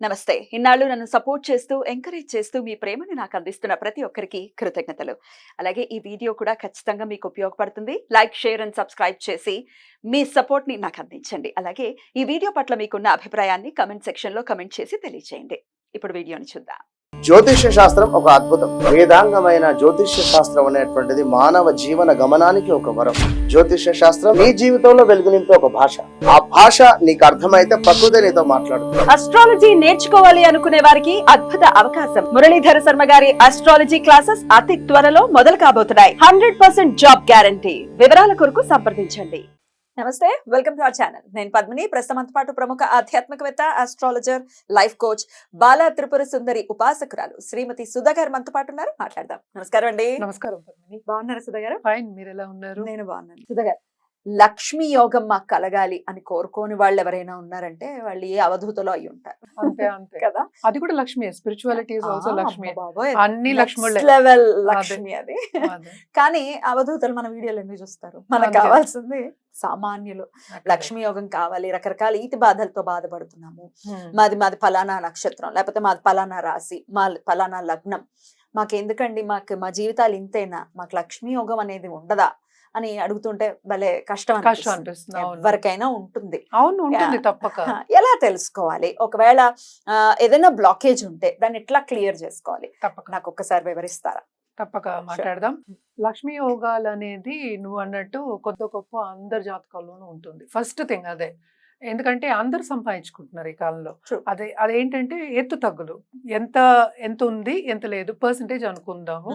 నమస్తే. ఇన్నాళ్ళు నన్ను సపోర్ట్ చేస్తూ, ఎంకరేజ్ చేస్తూ మీ ప్రేమని నాకు అందిస్తున్న ప్రతి ఒక్కరికి కృతజ్ఞతలు. అలాగే ఈ వీడియో కూడా ఖచ్చితంగా మీకు ఉపయోగపడుతుంది. లైక్, షేర్ అండ్ సబ్స్క్రైబ్ చేసి మీ సపోర్ట్‌ని నాకు అందించండి. అలాగే ఈ వీడియో పట్ల మీకున్న అభిప్రాయాన్ని కామెంట్ సెక్షన్‌లో కామెంట్ చేసి తెలియజేయండి. ఇప్పుడు వీడియోని చూద్దాం. జ్యోతిష్య శాస్త్రం ఒక అద్భుతం. వేదాంగమైన జ్యోతిష్య శాస్త్రం అనేటువంటిది మానవ జీవన గమనానికి ఒక వరం. జ్యోతిష్య శాస్త్రం నీ జీవితంలో వెలుగునింపే ఒక భాష. ఆ భాష నీకు అర్థమైతే ప్రకృతి నీతో మాట్లాడుతుంది. అస్ట్రాలజీ నేర్చుకోవాలి అనుకునే వారికి అద్భుత అవకాశం. మురళీధర శర్మ గారి అస్ట్రాలజీ క్లాసెస్ అతి త్వరలో మొదలు కాబోతున్నాయి. 100% జాబ్ గ్యారంటీ. వివరాల కొరకు సంప్రదించండి. నమస్తే, వెల్కమ్ టు అవర్ ఛానల్. నేను పద్మిని. ప్రస్తుతంతో పాటు ప్రముఖ ఆధ్యాత్మికవేత్త, astrologer, life coach, Bala Tripura Sundari ఉపాసకురాలు శ్రీమతి సుధా గారు మనతో పాటు ఉన్నారు. మాట్లాడదాం. నమస్కారం అండి. నమస్కారం పద్మిని. బాగున్నారా సుధా గారు? ఫైన్, మీరు ఎలా ఉన్నారు? నేను బాగున్నాను. సుధా గారు, లక్ష్మీ యోగం మాకు కలగాలి అని కోరుకోని వాళ్ళు ఎవరైనా ఉన్నారంటే వాళ్ళు ఏ అవధూతలో అయి ఉంటారు. అంతే అంతే కదా. అది కూడా Lakshmi. Spirituality is also Lakshmi. బాబోయ్, అన్ని లక్ష్ములే. లెవెల్ లక్ష్మి అది. అదే. కానీ అవధూతలు మన వీడియోలు ఎందుకు చూస్తారు? మనకు అంతే. కావాల్సింది సామాన్యులు. లక్ష్మీ యోగం కావాలి, రకరకాల ఈతి బాధలతో బాధపడుతున్నాము, మాది ఫలానా నక్షత్రం, లేకపోతే మాది ఫలానా రాశి, మా ఫలానా లగ్నం, మాకెందుకండి, మా జీవితాలు ఇంతేనా, మాకు లక్ష్మీ యోగం అనేది ఉండదా అని అడుగుతుంటే భలే కష్టం అనిపిస్తుంది. ఎవరికైనా ఉంటుంది. అవును, ఉంటుంది తప్పక. ఎలా తెలుసుకోవాలి? ఒకవేళ ఏదైనా బ్లాకేజ్ ఉంటే దాన్ని ఎట్లా క్లియర్ చేసుకోవాలి? తప్పక నాకు ఒక్కసారి వివరిస్తారా? తప్పక మాట్లాడదాం. లక్ష్మీ యోగాలు అనేది నువ్వు అన్నట్టు కొద్ది గొప్ప అందరి జాతకాల్లోనూ ఉంటుంది. ఫస్ట్ థింగ్ అదే. ఎందుకంటే అందరు సంపాదించుకుంటున్నారు ఈ కాలంలో. అదేంటంటే ఎత్తు తగ్గులు, ఎంత ఉంది ఎంత లేదు పర్సంటేజ్ అనుకుందాము,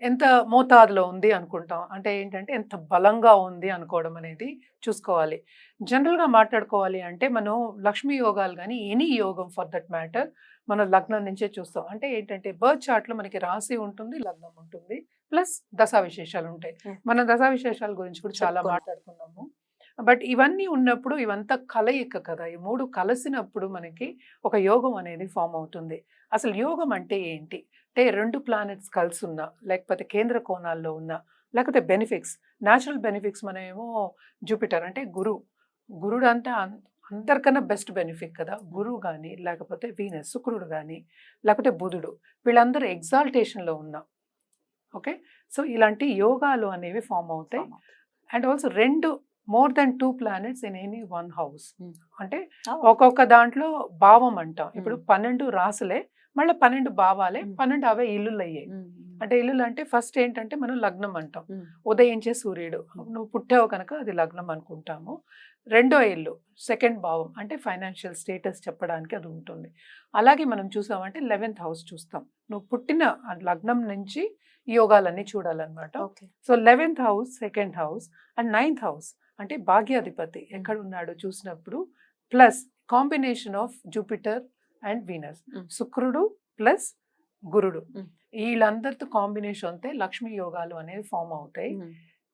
ఎంత మోతాదులో ఉంది అనుకుంటాం. అంటే ఏంటంటే ఎంత బలంగా ఉంది అనుకోవడం అనేది చూసుకోవాలి. జనరల్గా మాట్లాడుకోవాలి అంటే మనం లక్ష్మీ యోగాలు కానీ ఎనీ యోగం ఫర్ దట్ మ్యాటర్ మనం లగ్నం నుంచే చూస్తాం. అంటే ఏంటంటే బర్త్ చార్ట్లో మనకి రాశి ఉంటుంది, లగ్నం ఉంటుంది, ప్లస్ దశా విశేషాలు ఉంటాయి. మన దశా విశేషాల గురించి కూడా చాలా మాట్లాడుకున్నాము. బట్ ఇవన్నీ ఉన్నప్పుడు ఇవంతా కలయిక కదా. ఈ మూడు కలిసినప్పుడు మనకి ఒక యోగం అనేది ఫామ్ అవుతుంది. అసలు యోగం అంటే ఏంటి అంటే, రెండు ప్లానెట్స్ కలిసి ఉన్నా, లేకపోతే కేంద్ర కోణాల్లో ఉన్నా, లేకపోతే బెనిఫిక్స్, న్యాచురల్ బెనిఫిక్స్. మనమేమో జూపిటర్ అంటే గురుడు అంటే అందరికన్నా బెస్ట్ బెనిఫిట్ కదా. గురువు కానీ, లేకపోతే వీనస్ శుక్రుడు కానీ, లేకపోతే బుధుడు, వీళ్ళందరూ ఎగ్జాల్టేషన్లో ఉన్నా. ఓకే, సో ఇలాంటి యోగాలు అనేవి ఫామ్ అవుతాయి. And also more than 2 planets in any 1 house. అంటే ఒక్కొక్క దాంట్లో భావం అంటాం. ఇప్పుడు 12 రాసులే, మళ్ళీ 12 భావాలే, 12 అవే ఇల్లులు అయ్యాయి. అంటే ఇల్లులు అంటే ఫస్ట్ ఏంటంటే మనం లగ్నం అంటాం, ఉదయించే సూర్యుడు. నువ్వు పుట్టావు కనుక అది లగ్నం అనుకుంటాము. రెండో ఇల్లు సెకండ్ భావం, అంటే ఫైనాన్షియల్ స్టేటస్ చెప్పడానికి అది ఉంటుంది. అలాగే మనం చూసామంటే 11th house చూస్తాం. నువ్వు పుట్టిన లగ్నం నుంచి యోగాలన్నీ చూడాలన్నమాట. So 11th house, second house and 9th house అంటే భాగ్యాధిపతి ఎక్కడ ఉన్నాడో చూసినప్పుడు, plus combination of Jupiter and Venus, శుక్రుడు ప్లస్ గురుడు, వీళ్ళందరితో కాంబినేషన్ అయితే లక్ష్మీ యోగాలు అనేవి ఫామ్ అవుతాయి.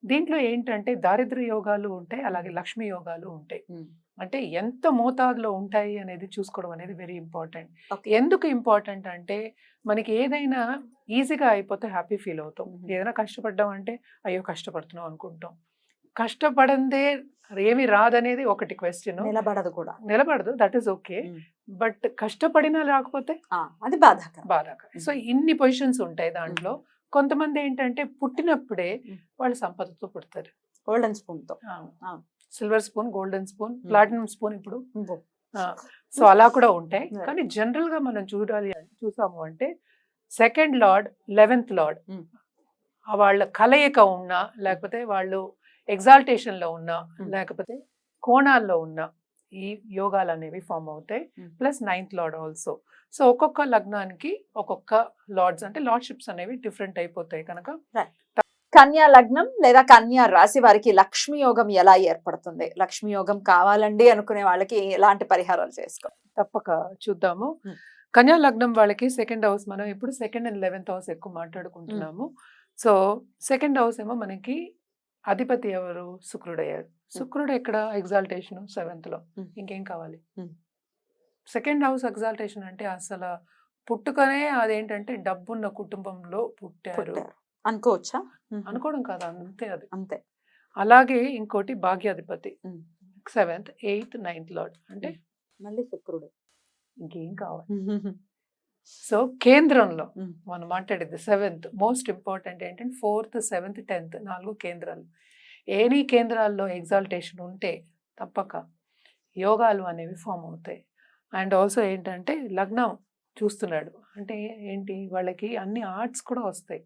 దీంట్లో ఏంటంటే దారిద్ర్య యోగాలు ఉంటాయి, అలాగే లక్ష్మీ యోగాలు ఉంటాయి. అంటే ఎంత మోతాదులో ఉంటాయి అనేది చూసుకోవడం అనేది వెరీ ఇంపార్టెంట్. ఎందుకు ఇంపార్టెంట్ అంటే, మనకి ఏదైనా ఈజీగా అయిపోతే హ్యాపీ ఫీల్ అవుతాం. ఏదైనా కష్టపడ్డాం అంటే అయ్యో కష్టపడుతున్నాం అనుకుంటాం. కష్టపడందే ఏమి రాదనేది ఒకటి క్వశ్చన్. నిలబడదు, దట్ ఈస్ ఓకే. బట్ కష్టపడినా రాకపోతే అది బాధాకరం. సో ఇన్ని పొజిషన్స్ ఉంటాయి దాంట్లో. కొంతమంది ఏంటంటే పుట్టినప్పుడే వాళ్ళు సంపదతో పుడతారు. గోల్డెన్ స్పూన్ తో, silver spoon, golden spoon, platinum spoon ఇప్పుడు. సో అలా కూడా ఉంటాయి. కానీ జనరల్ గా మనం చూసాము అంటే సెకండ్ లార్డ్, 11th లార్డ్ వాళ్ళ కలయిక ఉన్నా, లేకపోతే వాళ్ళు ఎగ్జాల్టేషన్ లో ఉన్నా, లేకపోతే కోణాల్లో ఉన్నా ఈ యోగాలు అనేవి ఫామ్ అవుతాయి. Plus 9th lord also. So ఒక్కొక్క లగ్నానికి ఒక్కొక్క లార్డ్స్ అంటే లార్డ్షిప్స్ అనేవి డిఫరెంట్ అయిపోతాయి కనుక. కన్యా లగ్నం లేదా కన్యా రాశి వారికి లక్ష్మీ యోగం ఎలా ఏర్పడుతుంది? లక్ష్మీ యోగం కావాలండి అనుకునే వాళ్ళకి ఎలాంటి పరిహారాలు చేసుకోవాలి? తప్పక చూద్దాము. కన్యా లగ్నం వాళ్ళకి సెకండ్ హౌస్, మనం ఇప్పుడు సెకండ్ అండ్ 11th house ఎక్కువ మాట్లాడుకుంటున్నాము. సో సెకండ్ హౌస్ ఏమో మనకి అధిపతి ఎవరు? శుక్రుడయ్యాడు. శుక్రుడు ఎక్కడ? ఎగ్జాల్టేషన్ 7th లో. ఇంకేం కావాలి? సెకండ్ హౌస్ ఎగ్జాల్టేషన్ అంటే అసలు పుట్టుకనే అదేంటంటే డబ్బున్న కుటుంబంలో పుట్టారు అనుకోవచ్చా? అనుకోవడం కాదు, అంతే. అది అంతే. అలాగే ఇంకోటి భాగ్యాధిపతి 7th, 8th, 9th లార్డ్ అంటే మళ్ళీ శుక్రుడు. ఇంకేం కావాలి. సో కేంద్రంలో మనం మాట్లాడేది 7th మోస్ట్ ఇంపార్టెంట్ ఏంటంటే 4th 7th 10th 4 కేంద్రాలు. ఎనీ కేంద్రాల్లో ఎగ్జాల్టేషన్ ఉంటే తప్పక యోగాలు అనేవి ఫామ్ అవుతాయి. అండ్ ఆల్సో ఏంటంటే లగ్నం చూస్తున్నాడు అంటే ఏంటి, వాళ్ళకి అన్ని ఆర్ట్స్ కూడా వస్తాయి,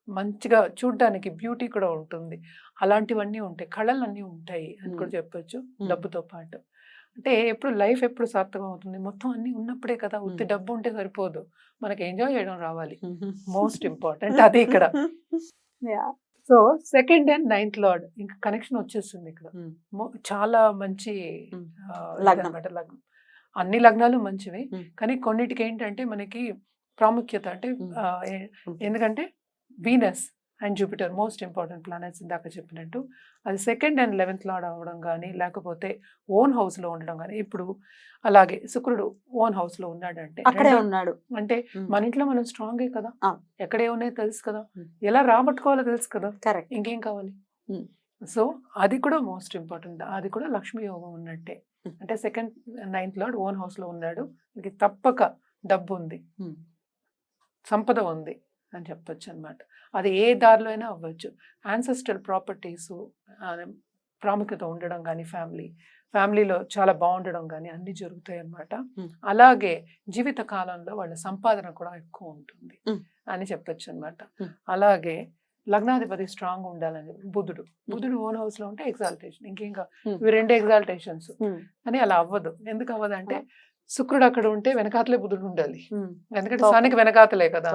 మంచిగా చూడ్డానికి బ్యూటీ కూడా ఉంటుంది, అలాంటివన్నీ ఉంటాయి, కళలన్నీ ఉంటాయి అని కూడా చెప్పొచ్చు. డబ్బుతో పాటు అంటే లైఫ్ ఎప్పుడు సార్థకం అవుతుంది, మొత్తం అన్ని ఉన్నప్పుడే కదా. ఉత్తి డబ్బు ఉంటే సరిపోదు, మనకి ఎంజాయ్ చేయడం రావాలి, మోస్ట్ ఇంపార్టెంట్ అది ఇక్కడ. So 2nd and 9th lord ఇంకా కనెక్షన్ వచ్చేస్తుంది ఇక్కడ. చాలా మంచి లగ్నం. లగ్నం. అన్ని లగ్నాలు మంచివి, కానీ కొన్నిటికి ఏంటంటే మనకి ప్రాముఖ్యత అంటే ఎందుకంటే Venus and Jupiter most important planets ఇందాక చెప్పినట్టు. అది 2nd and 11th లార్డ్ అవ్వడం కానీ, లేకపోతే ఓన్ హౌస్ లో ఉండడం కానీ. ఇప్పుడు అలాగే శుక్రుడు ఓన్ హౌస్ లో ఉన్నాడంటే అక్కడే ఉన్నాడు అంటే మన ఇంట్లో మనం స్ట్రాంగే కదా, అవును. ఎక్కడే ఉన్నాయో తెలుసు కదా, ఎలా రాబట్టుకోవాలో తెలుసు కదా, కరెక్ట్. ఇంకేం కావాలి. సో అది కూడా మోస్ట్ ఇంపార్టెంట్, అది కూడా లక్ష్మీ యోగం ఉన్నట్టే. అంటే 2nd 9th lord own house లో ఉన్నాడు, ఇంక తప్పక డబ్బు ఉంది, సంపద ఉంది అని చెప్పొచ్చు అనమాట. అది ఏ దారిలో అయినా అవ్వచ్చు. యాన్సెస్ట్రల్ ప్రాపర్టీస్ ప్రాముఖ్యత ఉండడం కానీ, ఫ్యామిలీలో చాలా బాగుండడం కానీ అన్ని జరుగుతాయి అన్నమాట. అలాగే జీవిత కాలంలో వాళ్ళ సంపాదన కూడా ఎక్కువ ఉంటుంది అని చెప్పొచ్చు అనమాట. అలాగే లగ్నాధిపతి స్ట్రాంగ్ ఉండాలని బుధుడు ఓన్ హౌస్ లో ఉంటే ఎగ్జాల్టేషన్, ఇంకేంగా ఇవి 2 ఎగ్జాల్టేషన్స్. అని అలా అవ్వదు. ఎందుకు అవ్వదు అంటే శుక్రుడు అక్కడ ఉంటే వెనకాతలే బుధుడు ఉండాలి, ఎందుకంటే శనికి వెనకాతలే కదా.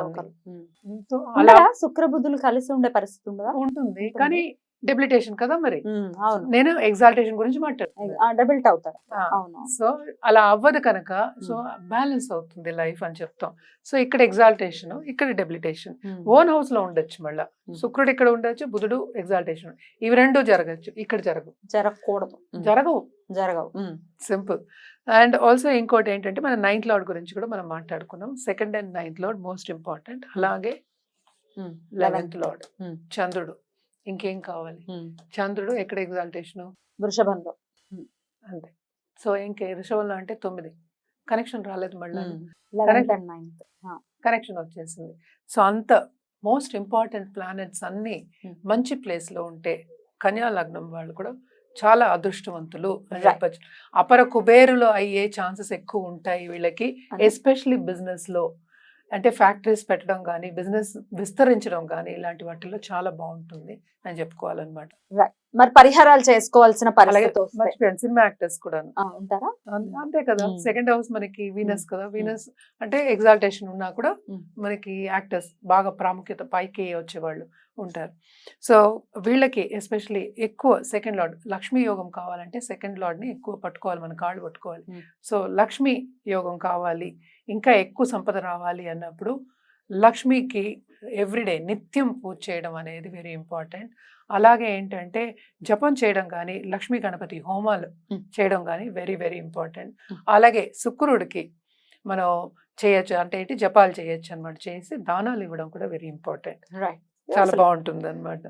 సో అలా శుక్ర బుధులు కలిసి ఉండే పరిస్థితి ఉండదా? ఉంటుంది, కానీ డెబిలిటేషన్ కదా. మరి అవును, నేను ఎగ్జాల్టేషన్ గురించి మాట్లాడుతున్నాను. డబుల్ట్ అవుతాడు. సో అలా అవ్వదు కనుక సో బ్యాలెన్స్ అవుతుంది లైఫ్ అని చెప్తాం. సో ఇక్కడ ఎగ్జాల్టేషన్, ఇక్కడ డెబిలిటేషన్. ఓన్ హౌస్ లో ఉండొచ్చు, మళ్ళా శుక్రుడు ఇక్కడ ఉండొచ్చు, బుధుడు ఎగ్జాల్టేషన్, ఇవి 2 జరగచ్చు. ఇక్కడ జరగకూడదు, జరగవు. సింపుల్. అండ్ ఆల్సో ఇంకోటి ఏంటంటే మన 9th లార్డ్ గురించి కూడా మనం మాట్లాడుకున్నాం. 2nd and 9th lord most important. అలాగే 11th లార్డ్ చంద్రుడు, ఇంకేం కావాలి. చంద్రుడు ఎక్కడ ఎగ్జాల్టేషన్, వృషభంలో. అంతే. సో ఇంకే వృషభంలో అంటే 9 కనెక్షన్ రాలేదు, మళ్ళీ కనెక్షన్ వచ్చేసింది. సో అంత మోస్ట్ ఇంపార్టెంట్ ప్లానెట్స్ అన్ని మంచి ప్లేస్ లో ఉంటే కన్యా లగ్నం వాళ్ళు కూడా చాలా అదృష్టవంతులు అని చెప్పచ్చు. అపర కుబేరులో అయ్యే ఛాన్సెస్ ఎక్కువ ఉంటాయి వీళ్ళకి, ఎస్పెషలీ బిజినెస్ లో. అంటే ఫ్యాక్టరీస్ పెట్టడం కానీ, బిజినెస్ విస్తరించడం కానీ, ఇలాంటి వాటిల్లో చాలా బాగుంటుంది అని చెప్పుకోవాలన్నమాట. మరి పరిహారాలు చేసుకోవాల్సిన పరిస్థితి. సినిమా యాక్టర్స్ కూడా ఉంటారా? అంతే కదా. 2nd హౌస్ మనకి వీనస్ కదా, వీనస్ అంటే ఎగ్జాల్టేషన్ ఉన్నా కూడా మనకి యాక్టర్స్ బాగా ప్రాముఖ్యత పైకి వచ్చేవాళ్ళు ఉంటారు. సో వీళ్ళకి ఎస్పెషలీ ఎక్కువ 2nd లార్డ్ లక్ష్మీ యోగం కావాలంటే 2nd లార్డ్ ని ఎక్కువ పట్టుకోవాలి, మన కాళ్ళు పట్టుకోవాలి. సో లక్ష్మీ యోగం కావాలి, ఇంకా ఎక్కువ సంపద రావాలి అన్నప్పుడు లక్ష్మికి ఎవ్రీడే నిత్యం పూజ చేయడం అనేది వెరీ ఇంపార్టెంట్. అలాగే ఏంటంటే జపం చేయడం కానీ, లక్ష్మీ గణపతి హోమాలు చేయడం కానీ వెరీ వెరీ ఇంపార్టెంట్. అలాగే శుక్రుడికి మనం చేయొచ్చు, అంటే ఏంటి జపాలు చేయొచ్చు అనమాట, చేసి దానాలు ఇవ్వడం కూడా వెరీ ఇంపార్టెంట్. చాలా బాగుంటుంది అనమాట.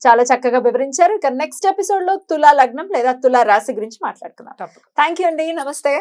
చాలా చక్కగా వివరించారు. ఇక నెక్స్ట్ ఎపిసోడ్ లో తులా లగ్నం లేదా తులా రాశి గురించి మాట్లాడుకుందాం. థ్యాంక్ యూ అండి, నమస్తే.